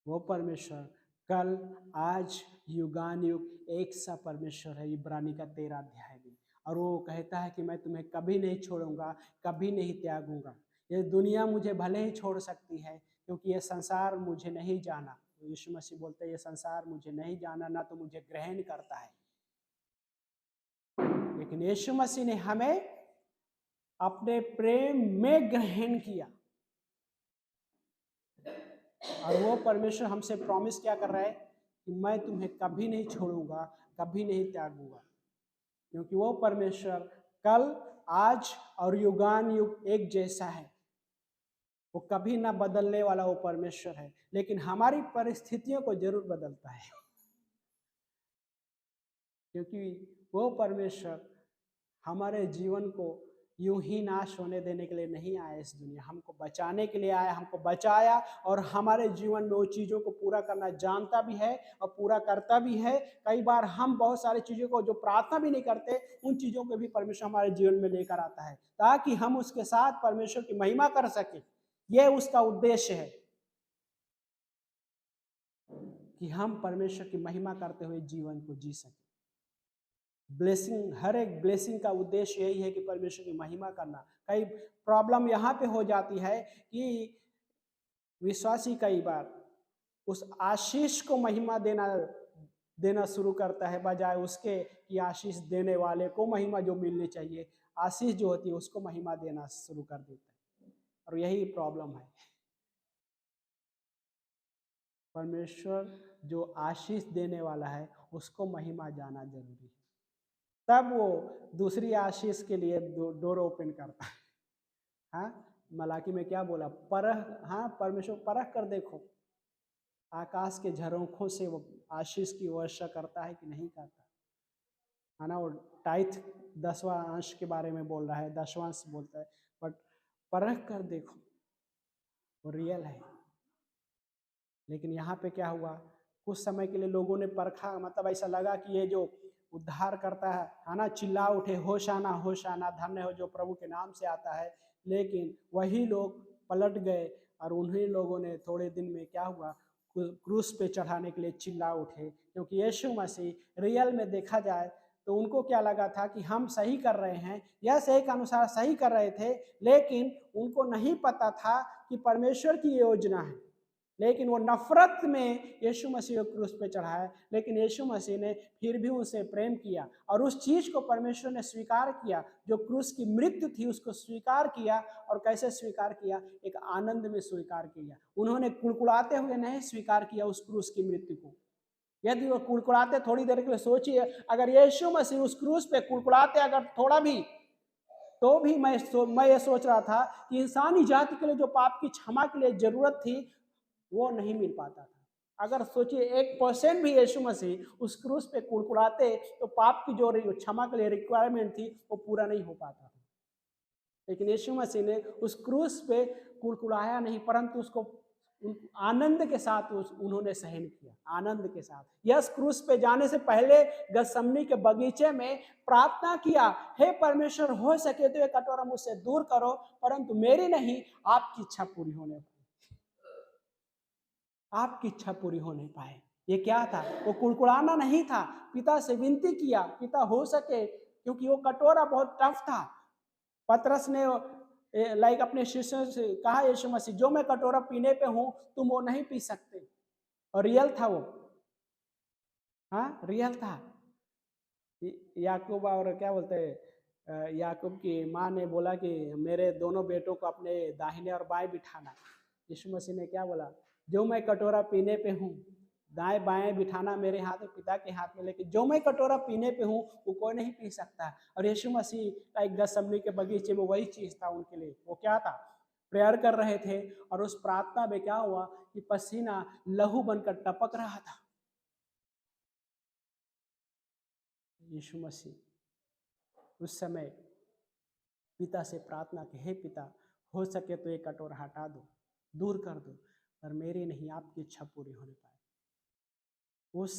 वो परमेश्वर कल आज युगान युग एक सा परमेश्वर है। इब्रानी का 13 अध्याय में, और वो कहता है कि मैं तुम्हें कभी नहीं छोड़ूंगा, कभी नहीं त्यागूंगा। ये दुनिया मुझे भले ही छोड़ सकती है, क्योंकि ये संसार मुझे नहीं जाना। यीशु मसीह बोलते हैं ये संसार मुझे नहीं जाना, ना तो मुझे ग्रहण करता है, लेकिन यीशु मसीह ने हमें अपने प्रेम में ग्रहण किया। और वो परमेश्वर हमसे प्रॉमिस क्या कर रहा है कि मैं तुम्हें कभी नहीं छोड़ूंगा, कभी नहीं त्यागूंगा, क्योंकि वो परमेश्वर कल आज और युगान युग एक जैसा है। वो कभी ना बदलने वाला वो परमेश्वर है, लेकिन हमारी परिस्थितियों को जरूर बदलता है, क्योंकि वो परमेश्वर हमारे जीवन को यूं ही नाश होने देने के लिए नहीं आया इस दुनिया, हमको बचाने के लिए आया, हमको बचाया और हमारे जीवन में वो चीज़ों को पूरा करना जानता भी है और पूरा करता भी है। कई बार हम बहुत सारी चीज़ों को जो प्रार्थना भी नहीं करते, उन चीज़ों को भी परमेश्वर हमारे जीवन में लेकर आता है, ताकि हम उसके साथ परमेश्वर की महिमा कर सकें। यह उसका उद्देश्य है कि हम परमेश्वर की महिमा करते हुए जीवन को जी सकें। ब्लेसिंग, हर एक ब्लेसिंग का उद्देश्य यही है कि परमेश्वर की महिमा करना। कई प्रॉब्लम यहाँ पे हो जाती है कि विश्वासी कई बार उस आशीष को महिमा देना शुरू करता है, बजाय उसके कि आशीष देने वाले को महिमा जो मिलनी चाहिए, आशीष जो होती है उसको महिमा देना शुरू कर देता है। और यही प्रॉब्लम है। परमेश्वर जो आशीष देने वाला है उसको महिमा जाना जरूरी है, तब वो दूसरी आशीष के लिए डोर ओपन करता है। हाँ, मलाकी में क्या बोला? परख, हाँ, परमेश्वर परख कर देखो आकाश के झरोखों से वो आशीष की वर्षा करता है कि नहीं करता, है ना। वो टाइथ 10वां अंश के बारे में बोल रहा है, 10वां अंश बोलता है, बट परख कर देखो वो रियल है। लेकिन यहाँ पे क्या हुआ, कुछ समय के लिए लोगों ने परखा, मतलब ऐसा लगा कि ये जो उद्धार करता है ना, चिल्ला उठे होशाना होशाना, धन्य हो जो प्रभु के नाम से आता है। लेकिन वही लोग पलट गए और उन्हीं लोगों ने थोड़े दिन में क्या हुआ, क्रूस पे चढ़ाने के लिए चिल्ला उठे, क्योंकि यीशु मसीह रियल में देखा जाए तो उनको क्या लगा था कि हम सही कर रहे हैं, यह सही के अनुसार सही कर रहे थे, लेकिन उनको नहीं पता था कि परमेश्वर की योजना है। लेकिन वो नफरत में यीशु मसीह को क्रूस पे चढ़ाया, लेकिन यीशु मसीह ने फिर भी उनसे प्रेम किया और उस चीज को परमेश्वर ने स्वीकार किया, जो क्रूस की मृत्यु थी उसको स्वीकार किया। और कैसे स्वीकार किया? एक आनंद में स्वीकार किया। उन्होंने कुड़कुड़ाते हुए नहीं स्वीकार किया उस क्रूस की मृत्यु को। यदि वो कुड़कुड़ाते, थोड़ी देर के लिए सोचिए, अगर यीशु मसीह उस क्रूस पे कुड़कुड़ाते अगर थोड़ा भी, तो भी मैं ये सोच रहा था कि इंसानी जाति के लिए जो पाप की क्षमा के लिए जरूरत थी वो नहीं मिल पाता था। अगर सोचिए 1% भी यीशु मसीह उस क्रूस पे कुड़कुड़ाते तो पाप की जो क्षमा के लिए रिक्वायरमेंट थी वो पूरा नहीं हो पाता था। लेकिन यीशु मसीह ने उस क्रूस पे कुड़कुड़ाया नहीं, परंतु उसको आनंद के साथ उन्होंने सहन किया, आनंद के साथ। यस, क्रूस पे जाने से पहले गतसमनी के बगीचे में प्रार्थना किया, हे परमेश्वर हो सके तो ये कटोरा मुझसे दूर करो, परंतु मेरी नहीं आपकी इच्छा पूरी होने पाए, आपकी इच्छा पूरी हो नहीं पाए। ये क्या था? वो कुड़कुड़ाना नहीं था, पिता से विनती किया, पिता हो सके, क्योंकि वो कटोरा बहुत टफ था। पतरस ने लाइक अपने शिष्यों से कहा, यीशु मसीह जो मैं कटोरा पीने पे हूं तुम वो नहीं पी सकते। और रियल था वो, हाँ रियल था। याकूब और क्या बोलते हैं, याकूब की माँ ने बोला कि मेरे दोनों बेटों को अपने दाहिने और बाएं बिठाना। यीशु मसीह ने क्या बोला? जो मैं कटोरा पीने पे हूँ दाएं बाएं बिठाना मेरे हाथ में, पिता के हाथ में, लेकिन जो मैं कटोरा पीने पे हूँ वो कोई नहीं पी सकता। और यीशु मसीह एक गतसमनी के बगीचे में वही चीज था उनके लिए। वो क्या था? प्रेयर कर रहे थे और उस प्रार्थना में क्या हुआ कि पसीना लहू बनकर टपक रहा था। यीशु मसीह उस समय पिता से प्रार्थना की, हे पिता हो सके तो ये कटोरा हटा दो, दूर कर दो, पर मेरी नहीं आपकी इच्छा पूरी होने पाए। उस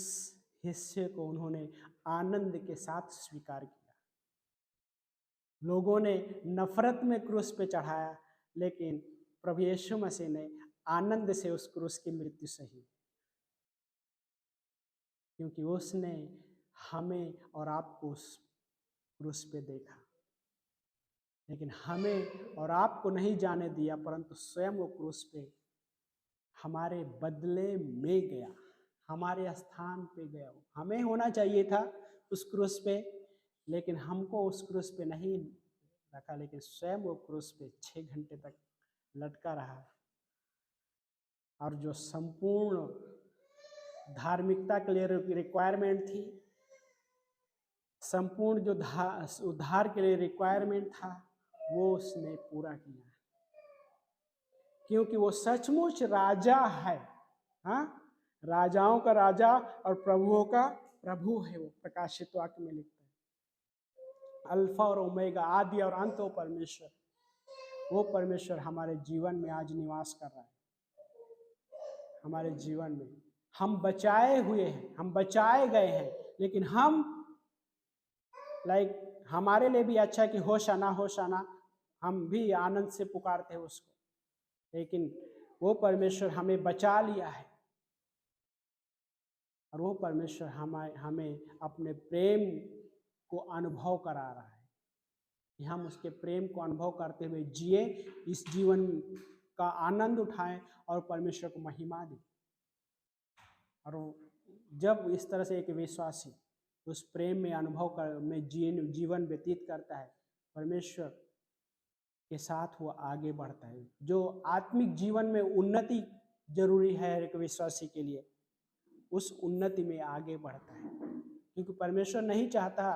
हिस्से को उन्होंने आनंद के साथ स्वीकार किया। लोगों ने नफरत में क्रूस पे चढ़ाया, लेकिन प्रभु यीशु मसीह ने आनंद से उस क्रूस की मृत्यु सही, क्योंकि उसने हमें और आपको उस क्रूस पे देखा। लेकिन हमें और आपको नहीं जाने दिया, परंतु स्वयं वो क्रूस पे हमारे बदले में गया, हमारे स्थान पे गया। हमें होना चाहिए था उस क्रूस पे, लेकिन हमको उस क्रूस पे नहीं रखा, लेकिन स्वयं वो क्रूस पे 6 घंटे तक लटका रहा। और जो संपूर्ण धार्मिकता के लिए रिक्वायरमेंट थी, संपूर्ण जो उद्धार के लिए रिक्वायरमेंट था, वो उसने पूरा किया, क्योंकि वो सचमुच राजा है। हाँ, राजाओं का राजा और प्रभुओं का प्रभु है। वो प्रकाशित वाक्य में लिखता है, अल्फा और ओमेगा, आदि और अंत, वो परमेश्वर, वो परमेश्वर हमारे जीवन में आज निवास कर रहा है। हमारे जीवन में हम बचाए हुए हैं, हम बचाए गए हैं, लेकिन हम हमारे लिए भी अच्छा कि होशाना होशाना, हम भी आनंद से पुकारते हैं उसको, लेकिन वो परमेश्वर हमें बचा लिया है। और वो परमेश्वर हमें अपने प्रेम को अनुभव करा रहा है कि हम उसके प्रेम को अनुभव करते हुए जिए, इस जीवन का आनंद उठाएं और परमेश्वर को महिमा दें। और जब इस तरह से एक विश्वासी उस प्रेम में में जीवन व्यतीत करता है, परमेश्वर के साथ वो आगे बढ़ता है। जो आत्मिक जीवन में उन्नति जरूरी है एक विश्वासी के लिए, उस उन्नति में आगे बढ़ता है, क्योंकि परमेश्वर नहीं चाहता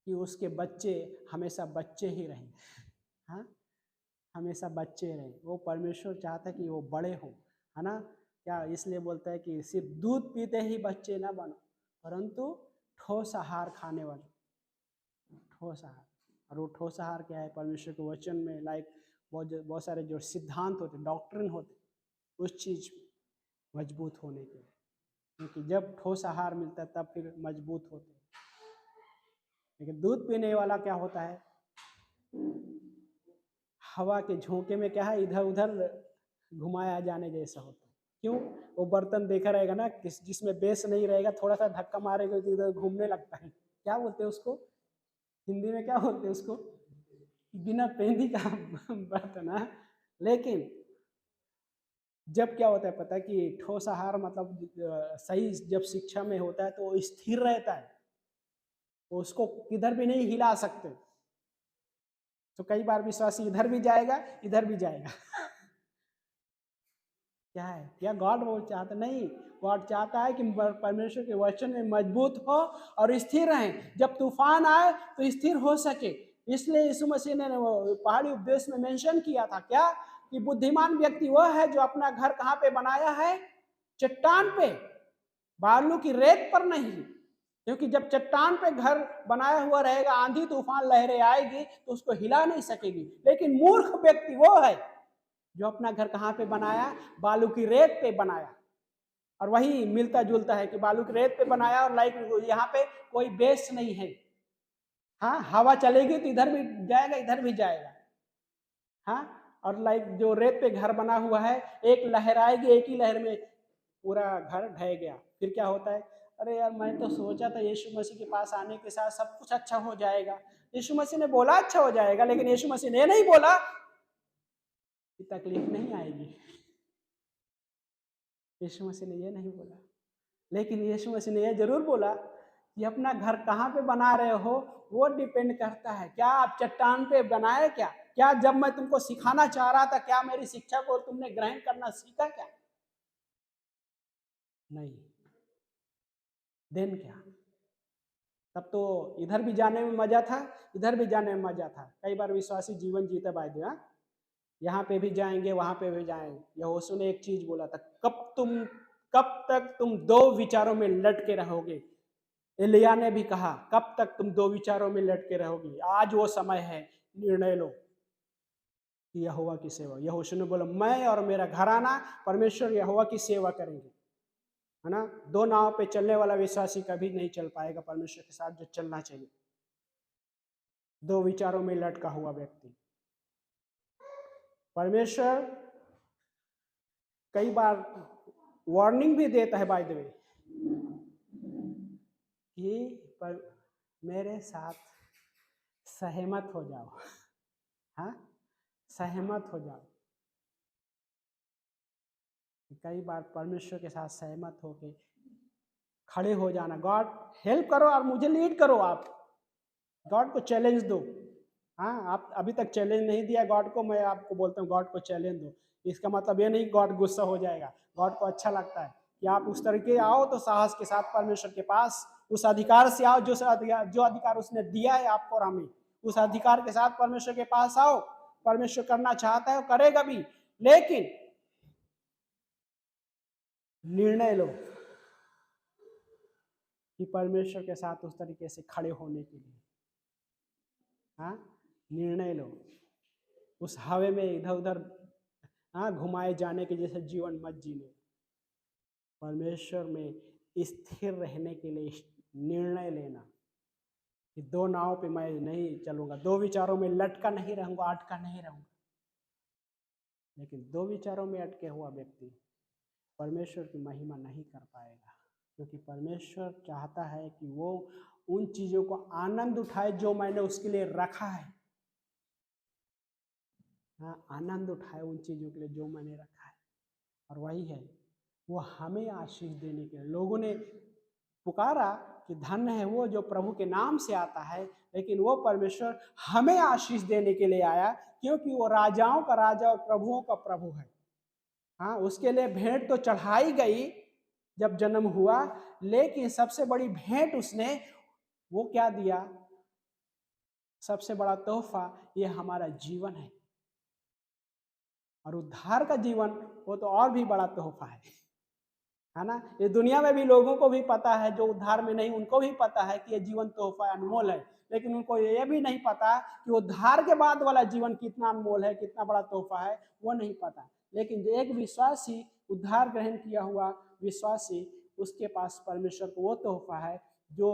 कि उसके बच्चे हमेशा बच्चे ही रहें। हाँ, हमेशा बच्चे रहें। वो परमेश्वर चाहता है कि वो बड़े हों, है ना। क्या इसलिए बोलता है कि सिर्फ दूध पीते ही बच्चे ना बनो, परंतु ठोस आहार खाने वाले, ठोस आहार। और वो ठोस आहार क्या है? परमेश्वर के वचन में बहुत सारे जो सिद्धांत होते, डॉक्ट्रिन होते, उस चीज मजबूत होने के लिए, क्योंकि जब ठोस आहार मिलता है तब फिर मजबूत होते हैं। लेकिन दूध पीने वाला क्या होता है? हवा के झोंके में क्या है, इधर उधर घुमाया जाने जैसा होता है। क्यों? वो बर्तन देखा रहेगा ना, जिसमें बेस नहीं रहेगा, थोड़ा सा धक्का मारेगा तो इधर घूमने लगता है। क्या बोलते हैं उसको हिंदी में? क्या बोलते हैं उसको? बिना पेंदी का बर्तन है। लेकिन जब क्या होता है पता है कि ठोस आहार मतलब सही जब शिक्षा में होता है तो वो स्थिर रहता है, तो उसको किधर भी नहीं हिला सकते। तो कई बार विश्वासी इधर भी जाएगा इधर भी जाएगा। क्या है? क्या गॉड वो चाहता? नहीं, गॉड चाहता है कि परमेश्वर के वचन में मजबूत हो और स्थिर रहें। जब तूफान आए तो स्थिर हो सके। इसलिए यीशु मसीह ने वो पहाड़ी उपदेश में मेंशन किया था क्या, कि बुद्धिमान व्यक्ति वह है जो अपना घर कहाँ पे बनाया है? चट्टान पे, बालू की रेत पर नहीं। क्योंकि जब चट्टान पे घर बनाया हुआ रहेगा, आंधी तूफान लहरें आएगी तो उसको हिला नहीं सकेगी। लेकिन मूर्ख व्यक्ति वो है जो अपना घर कहाँ पे बनाया? बालू की रेत पे बनाया। और वही मिलता जुलता है कि बालू की रेत पे बनाया और यहाँ पे कोई बेस नहीं है। हाँ, हवा चलेगी तो इधर भी जाएगा इधर भी जाएगा। हाँ, और जो रेत पे घर बना हुआ है, एक लहर आएगी, एक ही लहर में पूरा घर ढह गया। फिर क्या होता है? अरे यार, मैं तो सोचा था यीशु मसीह के पास आने के साथ सब कुछ अच्छा हो जाएगा। यीशु मसीह ने बोला अच्छा हो जाएगा, लेकिन यीशु मसीह ने नहीं बोला कि तकलीफ नहीं आएगी। यीशु मसीह ने ये नहीं बोला, लेकिन यीशु मसीह ने ये जरूर बोला कि अपना घर कहाँ पे बना रहे हो वो डिपेंड करता है। क्या आप चट्टान पे बनाए? क्या जब मैं तुमको सिखाना चाह रहा था, क्या मेरी शिक्षा को तुमने ग्रहण करना सीखा? क्या नहीं। देन क्या? तब तो इधर भी जाने में मजा था, इधर भी जाने में मजा था। कई बार विश्वासी जीवन जीते बाय यहाँ पे भी जाएंगे वहां पे भी जाएंगे। यहोशू ने एक चीज बोला था, कब तक तुम दो विचारों में लटके रहोगे। एलिया ने भी कहा, कब तक तुम दो विचारों में लटके रहोगी? आज वो समय है, निर्णय लो कि यहोवा की सेवा। यहोशू ने बोला, मैं और मेरा घराना परमेश्वर यहोवा की सेवा करेंगे, है ना। दो नाव पे चलने वाला विश्वासी कभी नहीं चल पाएगा परमेश्वर के साथ जो चलना चाहिए। दो विचारों में लटका हुआ व्यक्ति। परमेश्वर कई बार वार्निंग भी देता है बाय द वे, कि पर मेरे साथ सहमत हो जाओ। हाँ, सहमत हो जाओ। कई बार परमेश्वर के साथ सहमत होके खड़े हो जाना, गॉड हेल्प करो और मुझे लीड करो। आप गॉड को चैलेंज दो। हाँ, आप अभी तक चैलेंज नहीं दिया गॉड को, मैं आपको बोलता हूँ गॉड को चैलेंज दो। इसका मतलब ये नहीं गॉड गुस्सा हो जाएगा। गॉड को अच्छा लगता है कि आप उस तरीके आओ तो साहस के साथ परमेश्वर के पास उस अधिकार से आओ जो अधिकार उसने दिया है आपको और हमें। उस अधिकार के साथ परमेश्वर के पास आओ। परमेश्वर करना चाहता है, करेगा भी, लेकिन निर्णय लो कि परमेश्वर के साथ उस तरीके से खड़े होने के लिए। हाँ, निर्णय लो। उस हवा में इधर उधर घुमाए जाने के जैसे जीवन मत जीने। परमेश्वर में स्थिर रहने के लिए निर्णय लेना कि दो नाव पे मैं नहीं चलूंगा, दो विचारों में लटका नहीं रहूंगा, अटका नहीं रहूंगा। लेकिन दो विचारों में अटके हुआ व्यक्ति परमेश्वर की महिमा नहीं कर पाएगा, क्योंकि परमेश्वर चाहता है कि वो उन चीजों को आनंद उठाए जो मैंने उसके लिए रखा है। हाँ, आनंद उठाए उन चीज़ों के लिए जो मैंने रखा है। और वही है, वो हमें आशीष देने के लिए लोगों ने पुकारा कि धन्य है वो जो प्रभु के नाम से आता है, लेकिन वो परमेश्वर हमें आशीष देने के लिए आया, क्योंकि वो राजाओं का राजा और प्रभुओं का प्रभु है। हाँ, उसके लिए भेंट तो चढ़ाई गई जब जन्म हुआ, लेकिन सबसे बड़ी भेंट उसने वो क्या दिया? सबसे बड़ा तोहफा ये हमारा जीवन और उद्धार का जीवन, वो तो और भी बड़ा तोहफा है ना? ये दुनिया में भी लोगों को भी पता है, जो उद्धार में नहीं उनको भी पता है कि ये जीवन तोहफा अनमोल है, लेकिन उनको ये भी नहीं पता कि उद्धार के बाद वाला जीवन कितना अनमोल है, कितना बड़ा तोहफा है, वो नहीं पता। लेकिन जो एक विश्वासी, उद्धार ग्रहण किया हुआ विश्वासी, उसके पास परमेश्वर को वो तोहफा है जो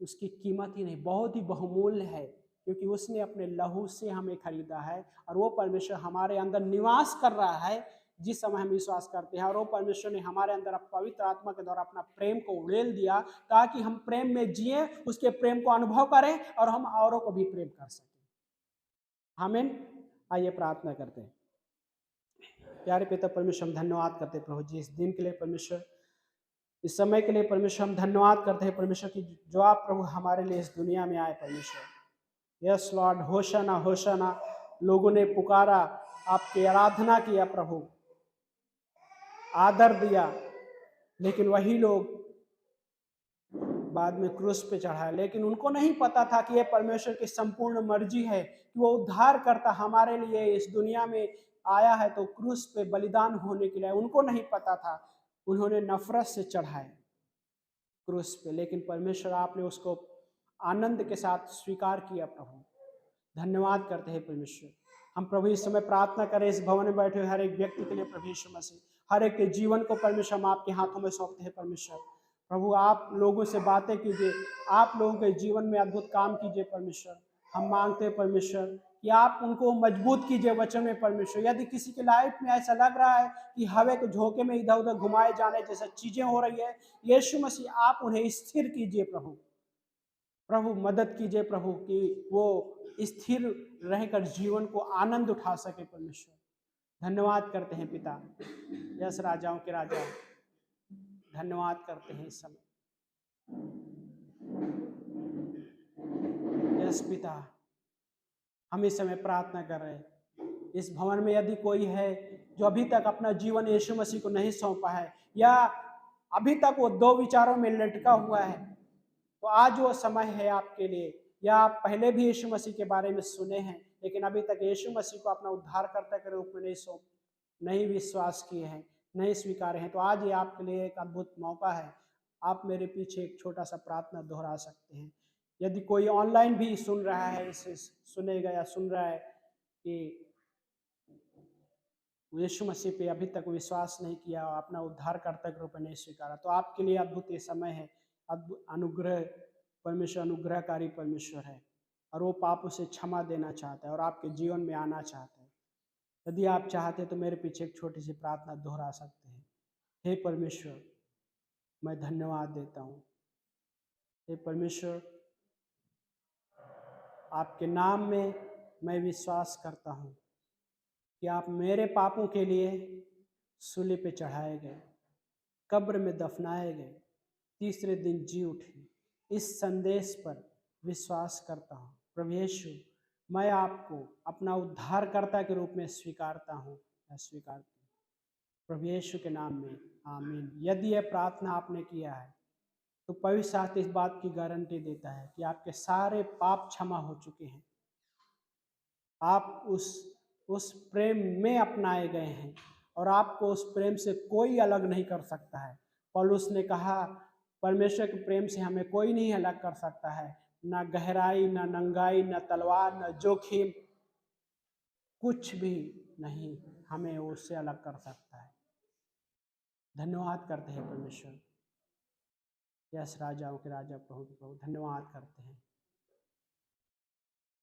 उसकी कीमत ही नहीं, बहुत ही बहुमूल्य है, क्योंकि उसने अपने लहू से हमें खरीदा है और वो परमेश्वर हमारे अंदर निवास कर रहा है जिस समय हम विश्वास करते हैं। और वो परमेश्वर ने हमारे अंदर पवित्र आत्मा के द्वारा अपना प्रेम को उड़ेल दिया, ताकि हम प्रेम में जिए, उसके प्रेम को अनुभव करें और हम औरों को भी प्रेम कर सकें। आमीन। आइए प्रार्थना करते हैं। प्यारे पिता परमेश्वर, हम धन्यवाद करते हैं प्रभु जी इस दिन के लिए, परमेश्वर इस समय के लिए परमेश्वर हम धन्यवाद करते हैं परमेश्वर की जो आप प्रभु हमारे लिए इस दुनिया में आए परमेश्वर। यस लॉर्ड, होशाना होशाना। लोगों ने पुकारा, आपकी आराधना किया प्रभु, आदर दिया, लेकिन वही लोग बाद में क्रूस पे चढ़ाए, लेकिन उनको नहीं पता था कि यह परमेश्वर की संपूर्ण मर्जी है कि वो उद्धार करता हमारे लिए इस दुनिया में आया है, तो क्रूस पे बलिदान होने के लिए। उनको नहीं पता था, उन्होंने नफरत से चढ़ाए क्रूस पे, लेकिन परमेश्वर आपने उसको आनंद के साथ स्वीकार किया प्रभु। धन्यवाद करते हैं परमेश्वर। हम प्रभु इस समय प्रार्थना करें इस भवन में बैठे हुए हर एक व्यक्ति के लिए प्रभु यीशु मसीह, हर एक के जीवन को परमेश्वर हम आपके हाथों में सौंपते हैं परमेश्वर। प्रभु आप लोगों से बातें कीजिए, आप लोगों के जीवन में अद्भुत काम कीजिए परमेश्वर। हम मांगते हैं परमेश्वर कि आप उनको मजबूत कीजिए वचन में परमेश्वर। यदि किसी की लाइफ में ऐसा लग रहा है कि हवा के झोंके में इधर उधर घुमाए जाने जैसा चीजें हो रही है, यीशु मसीह आप उन्हें स्थिर कीजिए प्रभु। प्रभु मदद कीजिए प्रभु कि वो स्थिर रहकर जीवन को आनंद उठा सके परमेश्वर। धन्यवाद करते हैं पिता, यस राजाओं के राजा, धन्यवाद करते हैं इस समय। यस पिता, हम इस समय प्रार्थना कर रहे हैं इस भवन में यदि कोई है जो अभी तक अपना जीवन यीशु मसीह को नहीं सौंपा है, या अभी तक वो दो विचारों में लटका हुआ है, तो आज वो समय है आपके लिए। या आप पहले भी यीशु मसीह के बारे में सुने हैं, लेकिन अभी तक यीशु मसीह को अपना उद्धारकर्ता के रूप में नहीं विश्वास किए हैं, नहीं स्वीकारे हैं, तो आज ये आपके लिए एक अद्भुत मौका है। आप मेरे पीछे एक छोटा सा प्रार्थना दोहरा सकते हैं। यदि कोई ऑनलाइन भी सुन रहा है, इसे सुनेगा या सुन रहा है कि यीशु मसीह पे अभी तक विश्वास नहीं किया और अपना उद्धारकर्ता के रूप में नहीं स्वीकारा, तो आपके लिए अद्भुत ये समय है। अद्भुत अनुग्रह, परमेश्वर अनुग्रहकारी परमेश्वर है और वो पापों से क्षमा देना चाहता है और आपके जीवन में आना चाहता है। यदि आप चाहते हैं तो मेरे पीछे एक छोटी सी प्रार्थना दोहरा सकते हैं। हे परमेश्वर, मैं धन्यवाद देता हूँ। हे परमेश्वर, आपके नाम में मैं विश्वास करता हूँ कि आप मेरे पापों के लिए सूली पे चढ़ाए गए, कब्र में दफनाए गए, तीसरे दिन जी उठे। इस संदेश पर विश्वास करता हूँ प्रभु यीशु, मैं आपको अपना उद्धारकर्ता के रूप में स्वीकारता हूँ या स्वीकारती हूँ प्रभु यीशु के नाम में, आमीन। यदि यह प्रार्थना आपने किया है तो पवित्र शास्त्र इस बात की गारंटी देता है कि आपके सारे पाप क्षमा हो चुके हैं। आप उस प्रेम में अपनाए गए हैं और आपको उस प्रेम से कोई अलग नहीं कर सकता है। पौलुस ने कहा, परमेश्वर के प्रेम से हमें कोई नहीं अलग कर सकता है, ना गहराई, ना नंगाई, ना तलवार, ना जोखिम, कुछ भी नहीं हमें उससे अलग कर सकता है। धन्यवाद करते हैं परमेश्वर, यस राजाओं के राजा, प्रभु के प्रभु, धन्यवाद करते हैं।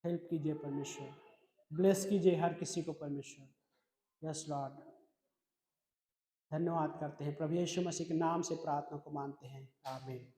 हेल्प कीजिए परमेश्वर, ब्लेस कीजिए हर किसी को परमेश्वर, यस लॉर्ड। धन्यवाद करते हैं प्रभु यीशु मसीह के नाम से प्रार्थना को मानते हैं, आमीन।